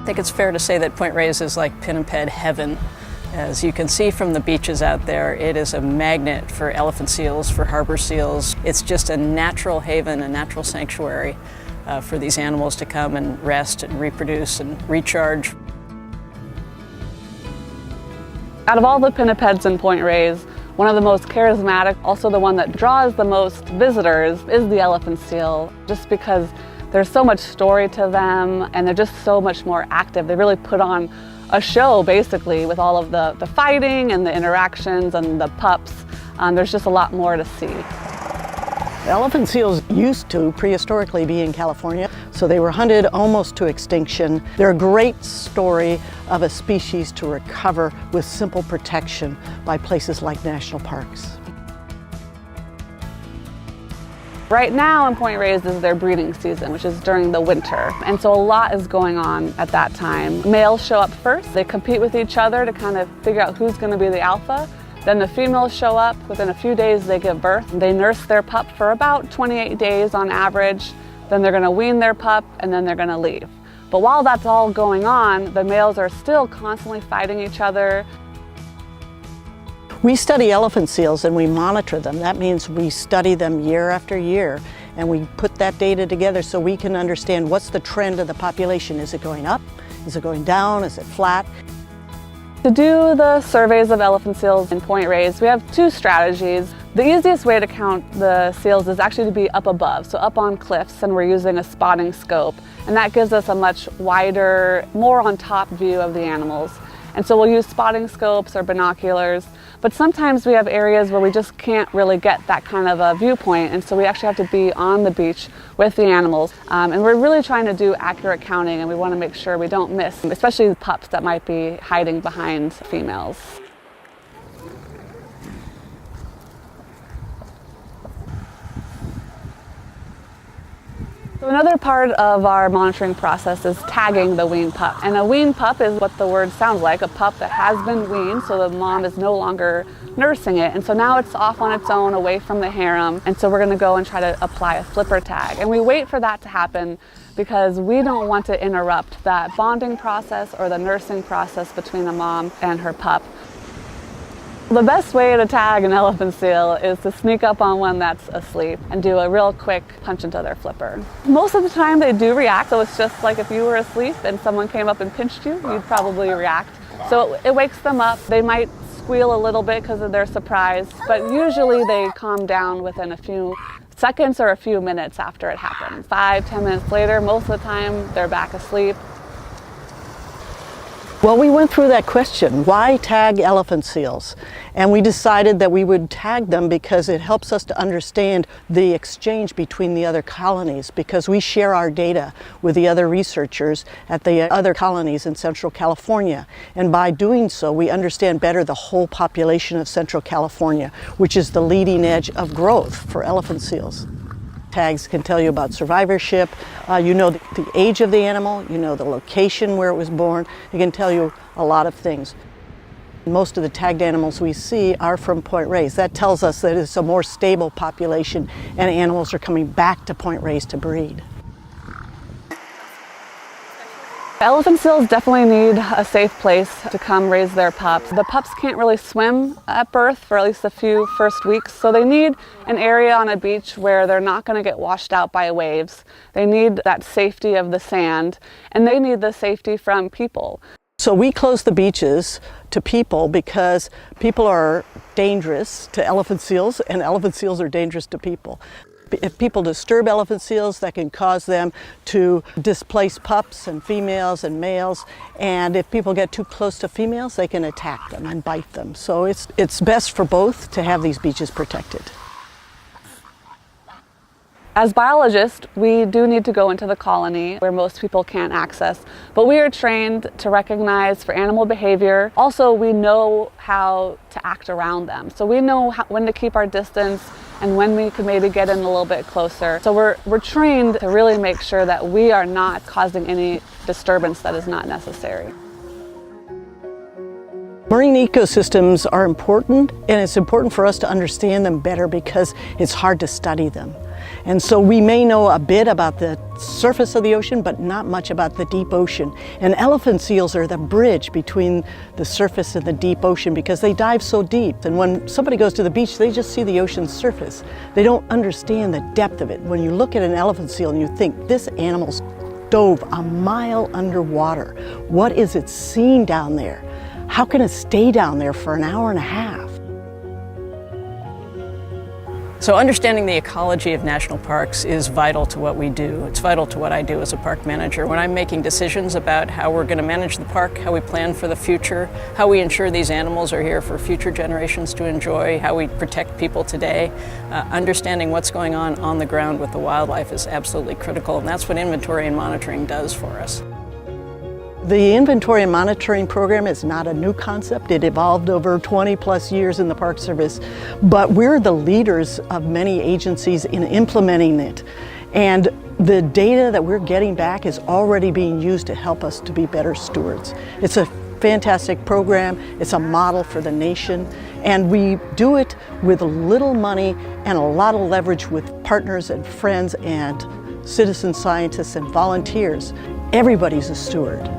think it's fair to say that Point Reyes is like pinniped heaven. As you can see from the beaches out there, it is a magnet for elephant seals, for harbor seals. It's just a natural haven, a natural sanctuary for these animals to come and rest and reproduce and recharge. Out of all the pinnipeds in Point Reyes, one of the most charismatic, also the one that draws the most visitors, is the elephant seal, just because there's so much story to them and they're just so much more active. They really put on a show, basically, with all of the fighting and the interactions and the pups. There's just a lot more to see. Elephant seals used to prehistorically be in California, so they were hunted almost to extinction. They're a great story of a species to recover with simple protection by places like national parks. Right now in Point Reyes is their breeding season, which is during the winter. And so a lot is going on at that time. Males show up first. They compete with each other to kind of figure out who's going to be the alpha. Then the females show up. Within a few days they give birth. They nurse their pup for about 28 days on average. Then they're going to wean their pup and then they're going to leave. But while that's all going on, the males are still constantly fighting each other. We study elephant seals and we monitor them. That means we study them year after year and we put that data together so we can understand what's the trend of the population. Is it going up? Is it going down? Is it flat? To do the surveys of elephant seals in Point Reyes, we have two strategies. The easiest way to count the seals is actually to be up above, so up on cliffs, and we're using a spotting scope. And that gives us a much wider, more on top view of the animals. And so we'll use spotting scopes or binoculars, but sometimes we have areas where we just can't really get that kind of a viewpoint, and so we actually have to be on the beach with the animals. And we're really trying to do accurate counting, and we want to make sure we don't miss, especially the pups that might be hiding behind females. So another part of our monitoring process is tagging the weaned pup. And a weaned pup is what the word sounds like, a pup that has been weaned, so the mom is no longer nursing it. And so now it's off on its own, away from the harem. And so we're going to go and try to apply a flipper tag. And we wait for that to happen because we don't want to interrupt that bonding process or the nursing process between the mom and her pup. The best way to tag an elephant seal is to sneak up on one that's asleep and do a real quick punch into their flipper. Most of the time they do react, so it's just like if you were asleep and someone came up and pinched you, you'd probably react. So it wakes them up. They might squeal a little bit because of their surprise, but usually they calm down within a few seconds or a few minutes after it happens. 5-10 minutes later, most of the time they're back asleep. Well, we went through that question, why tag elephant seals? And we decided that we would tag them because it helps us to understand the exchange between the other colonies, because we share our data with the other researchers at the other colonies in Central California. And by doing so, we understand better the whole population of Central California, which is the leading edge of growth for elephant seals. Tags can tell you about survivorship, you know the age of the animal, you know the location where it was born, it can tell you a lot of things. Most of the tagged animals we see are from Point Reyes. That tells us that it's a more stable population and animals are coming back to Point Reyes to breed. Elephant seals definitely need a safe place to come raise their pups. The pups can't really swim at birth for at least a few first weeks, so they need an area on a beach where they're not going to get washed out by waves. They need that safety of the sand, and they need the safety from people. So we close the beaches to people because people are dangerous to elephant seals, and elephant seals are dangerous to people. If people disturb elephant seals, that can cause them to displace pups and females and males. And if people get too close to females, they can attack them and bite them. So it's best for both to have these beaches protected. As biologists, we do need to go into the colony where most people can't access, but we are trained to recognize for animal behavior. Also, we know how to act around them. So we know when to keep our distance and when we could maybe get in a little bit closer. So we're trained to really make sure that we are not causing any disturbance that is not necessary. Marine ecosystems are important, and it's important for us to understand them better because it's hard to study them. And so we may know a bit about the surface of the ocean, but not much about the deep ocean. And elephant seals are the bridge between the surface and the deep ocean because they dive so deep. And when somebody goes to the beach, they just see the ocean's surface. They don't understand the depth of it. When you look at an elephant seal and you think, this animal's dove a mile underwater. What is it seeing down there? How can it stay down there for an hour and a half? So understanding the ecology of national parks is vital to what we do. It's vital to what I do as a park manager. When I'm making decisions about how we're going to manage the park, how we plan for the future, how we ensure these animals are here for future generations to enjoy, how we protect people today, understanding what's going on the ground with the wildlife is absolutely critical, and that's what inventory and monitoring does for us. The inventory and monitoring program is not a new concept. It evolved over 20 plus years in the Park Service, but we're the leaders of many agencies in implementing it. And the data that we're getting back is already being used to help us to be better stewards. It's a fantastic program. It's a model for the nation. And we do it with little money and a lot of leverage with partners and friends and citizen scientists and volunteers. Everybody's a steward.